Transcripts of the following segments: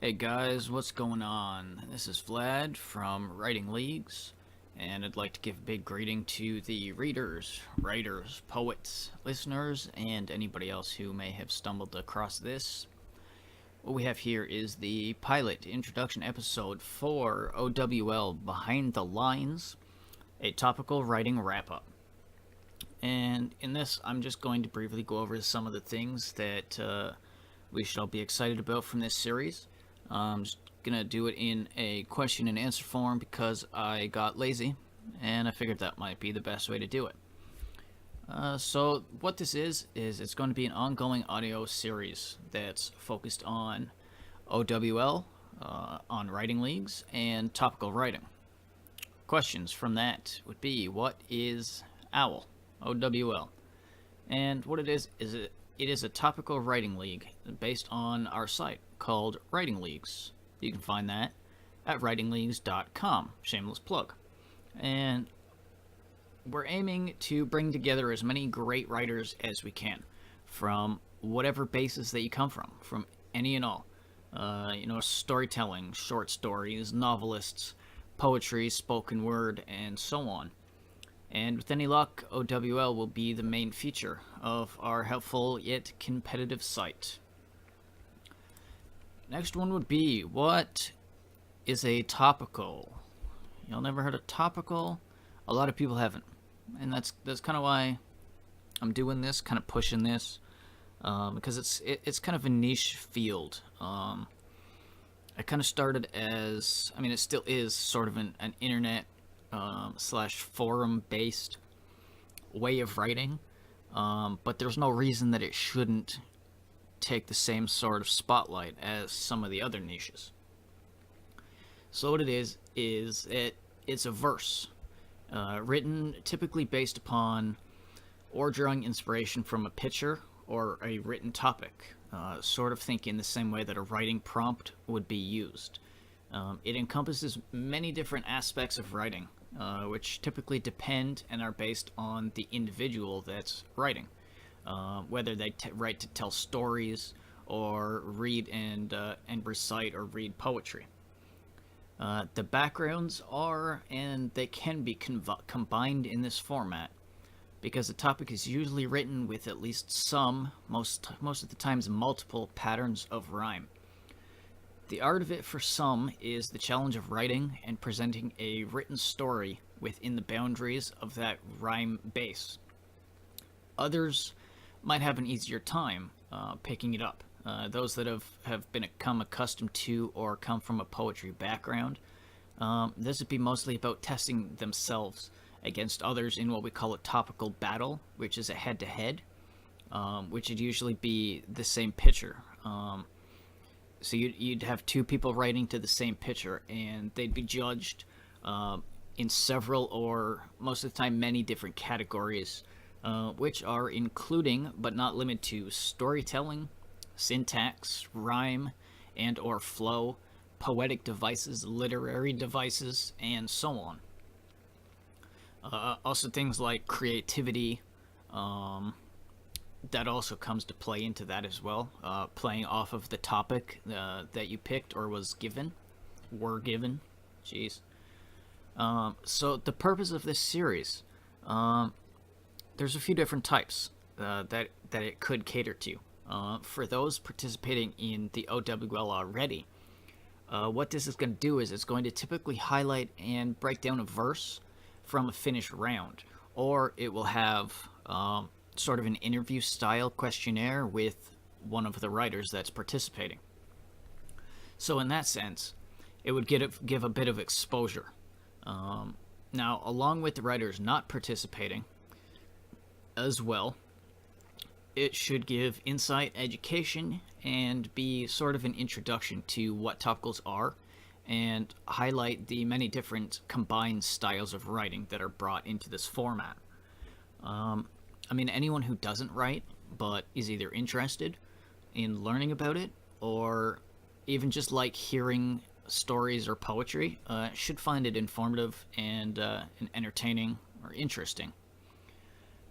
Hey guys, what's going on? This is Vlad from Writing Leagues, and I'd like to give a big greeting to the readers, writers, poets, listeners, and anybody else who may have stumbled across this. What we have here is the pilot introduction episode for O.W.L. Behind the Lines, a topical writing wrap-up. And in this, I'm just going to briefly go over some of the things that we should all be excited about from this series. I'm just gonna do it in a question and answer form because I got lazy and I figured that might be the best way to do it. So what this is it's going to be an ongoing audio series that's focused on O.W.L, on writing leagues, and topical writing. Questions from that would be, what is OWL, O.W.L? And what it is it is a topical writing league based on our site called Writing Leagues. You can find that at writingleagues.com. Shameless plug. And we're aiming to bring together as many great writers as we can from whatever basis that you come from any and all. Storytelling, short stories, novelists, poetry, spoken word, and so on. And with any luck, O.W.L will be the main feature of our helpful yet competitive site. Next one would be, what is a topical? Y'all never heard of topical? A lot of people haven't. And that's kind of why I'm doing this, kind of pushing this, because it's kind of a niche field. I kind of started as, it still is sort of an internet slash forum based way of writing, but there's no reason that it shouldn't take the same sort of spotlight as some of the other niches. So what it is it's a verse written typically based upon or drawing inspiration from a picture or a written topic, sort of think in the same way that a writing prompt would be used. It encompasses many different aspects of writing, which typically depend and are based on the individual that's writing, whether they write to tell stories or read and recite or read poetry. The backgrounds are, and they can be combined in this format, because the topic is usually written with at least some, most of the times multiple patterns of rhyme. The art of it for some is the challenge of writing and presenting a written story within the boundaries of that rhyme base. Others might have an easier time picking it up. Those that have become accustomed to or come from a poetry background, this would be mostly about testing themselves against others in what we call a topical battle, which is a head-to-head, which would usually be the same picture. So you'd have two people writing to the same picture, and they'd be judged in several, or most of the time many different categories, which are including but not limited to storytelling, syntax, rhyme, and or flow, poetic devices, literary devices, and so on. Also things like creativity, that also comes to play into that as well, playing off of the topic that you picked or were given. Jeez. So the purpose of this series, there's a few different types that it could cater to. For those participating in the O.W.L already, what this is going to do is it's going to typically highlight and break down a verse from a finished round, or it will have sort of an interview style questionnaire with one of the writers that's participating. So in that sense, it would give a bit of exposure. Now, along with the writers not participating as well, it should give insight, education, and be sort of an introduction to what topicals are, and highlight the many different combined styles of writing that are brought into this format. Anyone who doesn't write but is either interested in learning about it or even just like hearing stories or poetry should find it informative and entertaining or interesting.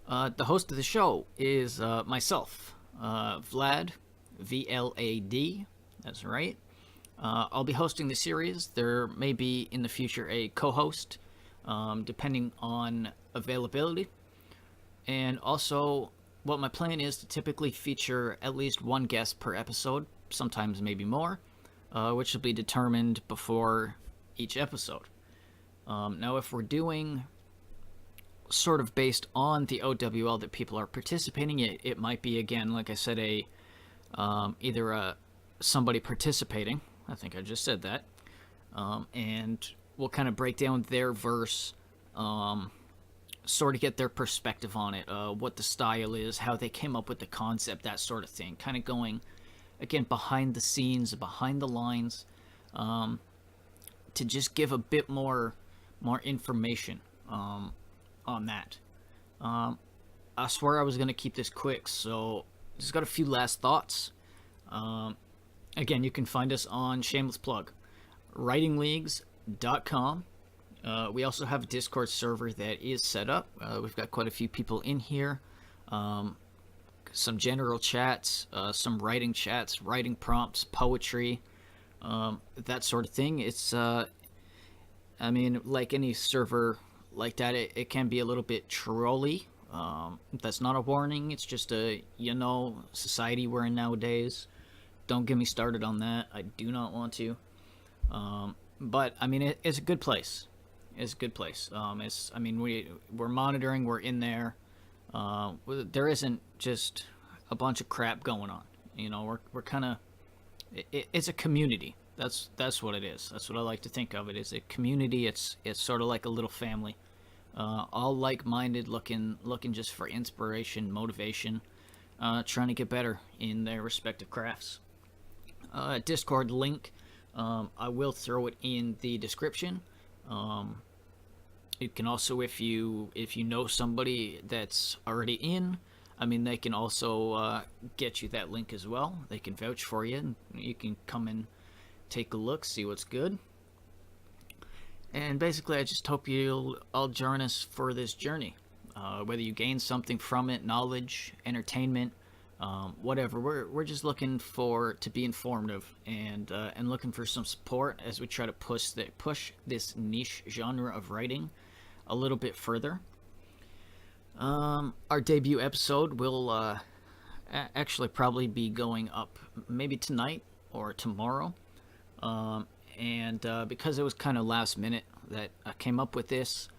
The host of the show is myself, Vlad, VLAD, that's right. I'll be hosting the series. There may be in the future a co-host, depending on availability. And also, what my plan is to typically feature at least one guest per episode, sometimes maybe more, which will be determined before each episode. Now, if we're doing sort of based on the O.W.L that people are participating, it might be, again, like I said, either somebody participating. I think I just said that. And we'll kind of break down their verse, sort of get their perspective on it, what the style is, how they came up with the concept, that sort of thing. Kind of going, again, behind the scenes, behind the lines, to just give a bit more information on that. I swear I was going to keep this quick, so just got a few last thoughts. Again, you can find us on, shameless plug, writingleagues.com. We also have a Discord server that is set up. We've got quite a few people in here. Some general chats, some writing chats, writing prompts, poetry, that sort of thing. It's, I mean, like any server like that, it can be a little bit trolly. That's not a warning. It's just a, society we're in nowadays. Don't get me started on that. I do not want to. But, I mean, it's a good place. It's a good place. We're monitoring. We're in there. There isn't just a bunch of crap going on. We're kind of. It's a community. That's what it is. That's what I like to think of it as, a community. It's sort of like a little family, all like-minded, looking just for inspiration, motivation, trying to get better in their respective crafts. Discord link, I will throw it in the description. You can also, if you know somebody that's already in, they can also get you that link as well. They can vouch for you, and you can come and take a look, see what's good. And basically, I just hope you'll all join us for this journey. Whether you gain something from it, knowledge, entertainment, whatever. We're just looking to be informative and looking for some support as we try to push this niche genre of writing a little bit further. Our debut episode will actually probably be going up maybe tonight or tomorrow. And because it was kind of last minute that I came up with this,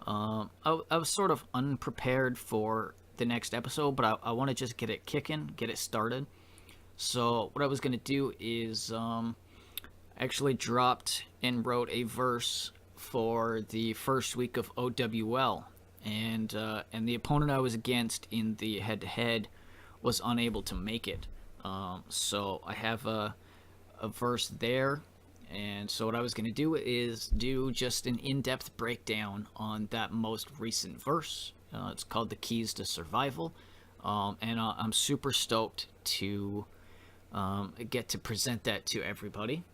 I was sort of unprepared for the next episode, but I want to just get it kicking, get it started. So what I was going to do is actually dropped and wrote a verse for the first week of O.W.L, and the opponent I was against in the head-to-head was unable to make it. So I have a verse there, and so what I was going to do is do just an in-depth breakdown on that most recent verse. It's called The Keys to Survival, and I'm super stoked to get to present that to everybody.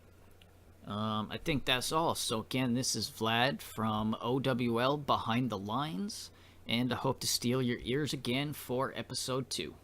I think that's all. So again, this is Vlad from O.W.L Behind the Lines, and I hope to steal your ears again for episode 2.